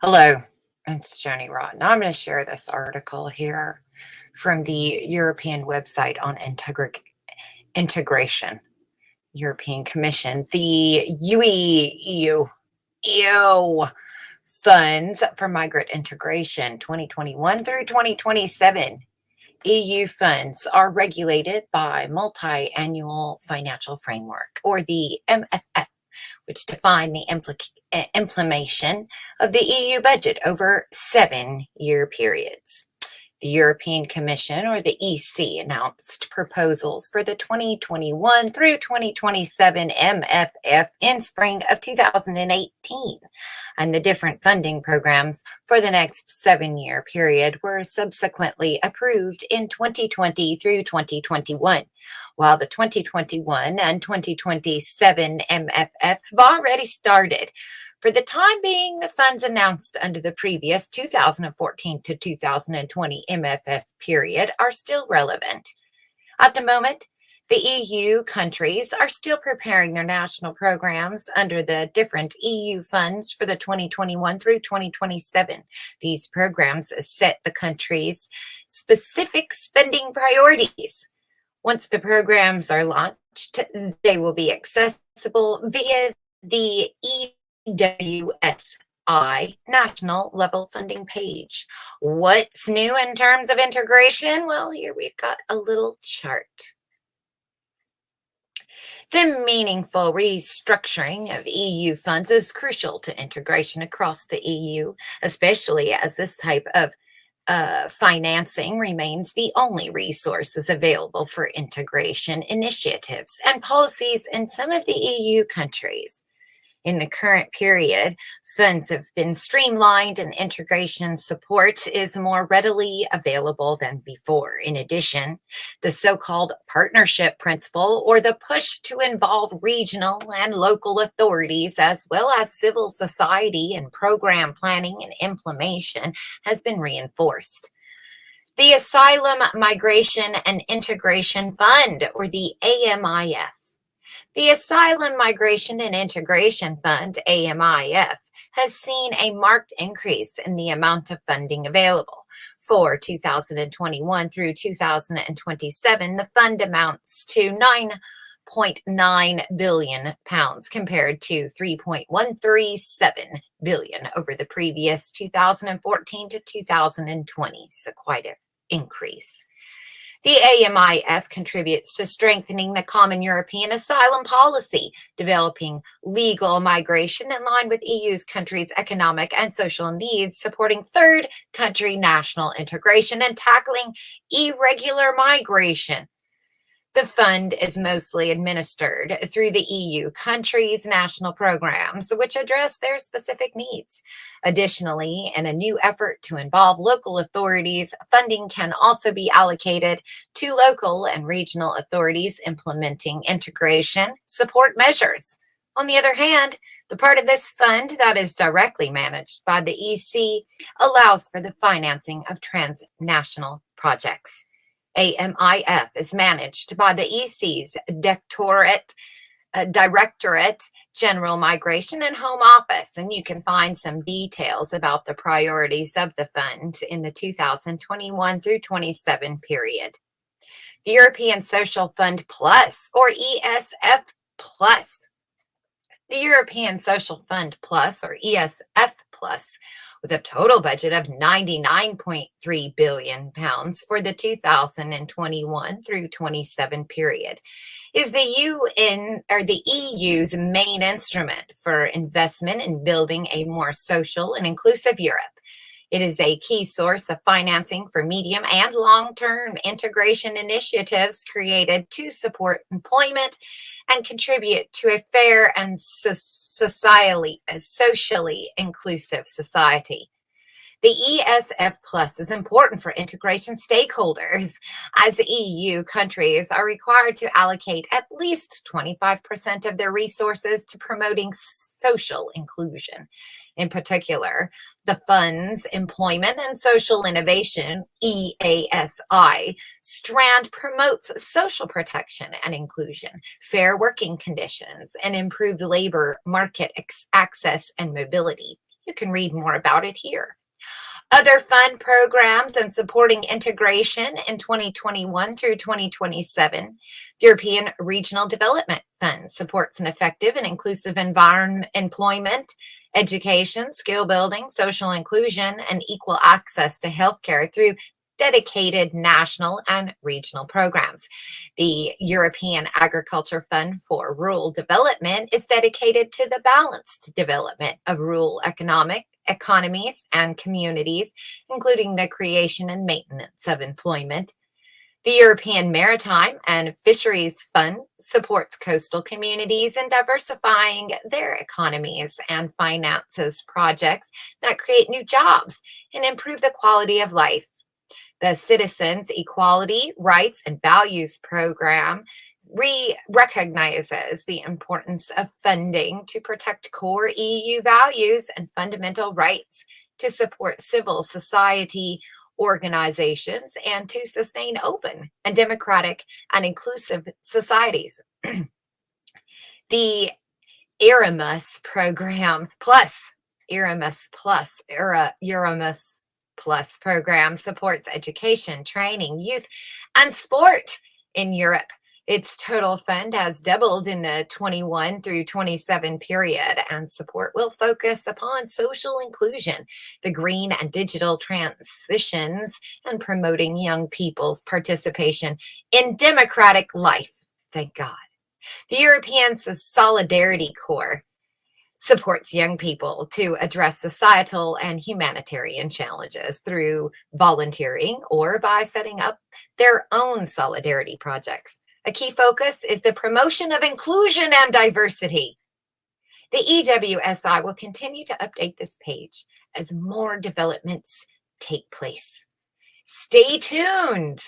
Hello, it's Jenny Rotten. I'm going to share this article here from the European website on integration, European Commission, the EU funds for migrant integration 2021 through 2027. EU funds are regulated by Multi-Annual Financial Framework, or the MFF, which define the implementation of the EU budget over 7-year periods. The European Commission, or the EC, announced proposals for the 2021 through 2027 MFF in spring of 2018, and the different funding programs for the next 7-year period were subsequently approved in 2020 through 2021, while the 2021 and 2027 MFF have already started. For the time being, the funds announced under the previous 2014 to 2020 MFF period are still relevant. At the moment, the EU countries are still preparing their national programs under the different EU funds for the 2021 through 2027. These programs set the country's specific spending priorities. Once the programs are launched, they will be accessible via the EWSI national level funding page. What's new in terms of integration? Well, here we've got a little chart. The meaningful restructuring of EU funds is crucial to integration across the EU, especially as this type of financing remains the only resources available for integration initiatives and policies in some of the EU countries. In the current period, funds have been streamlined and integration support is more readily available than before. In addition, the so-called partnership principle, or the push to involve regional and local authorities as well as civil society in program planning and implementation, has been reinforced. The Asylum, Migration and Integration Fund, or the AMIF. The Asylum, Migration and Integration Fund, AMIF, has seen a marked increase in the amount of funding available. For 2021 through 2027, the fund amounts to £9.9 billion compared to £3.137 billion over the previous 2014 to 2020, so quite an increase. The AMIF contributes to strengthening the common European asylum policy, developing legal migration in line with EU's countries' economic and social needs, supporting third country national integration, and tackling irregular migration. The fund is mostly administered through the EU countries' national programs, which address their specific needs. Additionally, in a new effort to involve local authorities, funding can also be allocated to local and regional authorities implementing integration support measures. On the other hand, the part of this fund that is directly managed by the EC allows for the financing of transnational projects. AMIF is managed by the EC's Directorate General Migration and Home Office, and you can find some details about the priorities of the fund in the 2021 through 27 period. The European Social Fund Plus, or ESF Plus. The European Social Fund Plus, or ESF Plus, with a total budget of £99.3 billion for the 2021 through 27 period, is the EU's main instrument for investment in building a more social and inclusive Europe. It is a key source of financing for medium and long-term integration initiatives created to support employment and contribute to a fair and socially inclusive society. The ESF Plus is important for integration stakeholders, as the EU countries are required to allocate at least 25% of their resources to promoting social inclusion. In particular, the fund's Employment and Social Innovation, EASI, strand promotes social protection and inclusion, fair working conditions, and improved labor market access and mobility. You can read more about it here. Other fund programs and supporting integration in 2021 through 2027. The European Regional Development Fund supports an effective and inclusive environment, employment, education, skill building, social inclusion, and equal access to healthcare through dedicated national and regional programs. The European Agriculture Fund for Rural Development is dedicated to the balanced development of rural economies and communities, including the creation and maintenance of employment. The European Maritime and Fisheries Fund supports coastal communities in diversifying their economies and finances projects that create new jobs and improve the quality of life. The Citizens Equality, Rights, and Values Program recognizes the importance of funding to protect core EU values and fundamental rights, to support civil society organizations, and to sustain open and democratic and inclusive societies. The Erasmus program plus Erasmus Plus program supports education, training, youth, and sport in Europe. Its total fund has doubled in the 21 through 27 period, and support will focus upon social inclusion, the green and digital transitions, and promoting young people's participation in democratic life. Thank God. The European Solidarity Corps supports young people to address societal and humanitarian challenges through volunteering or by setting up their own solidarity projects. A key focus is the promotion of inclusion and diversity. The EWSI will continue to update this page as more developments take place. Stay tuned.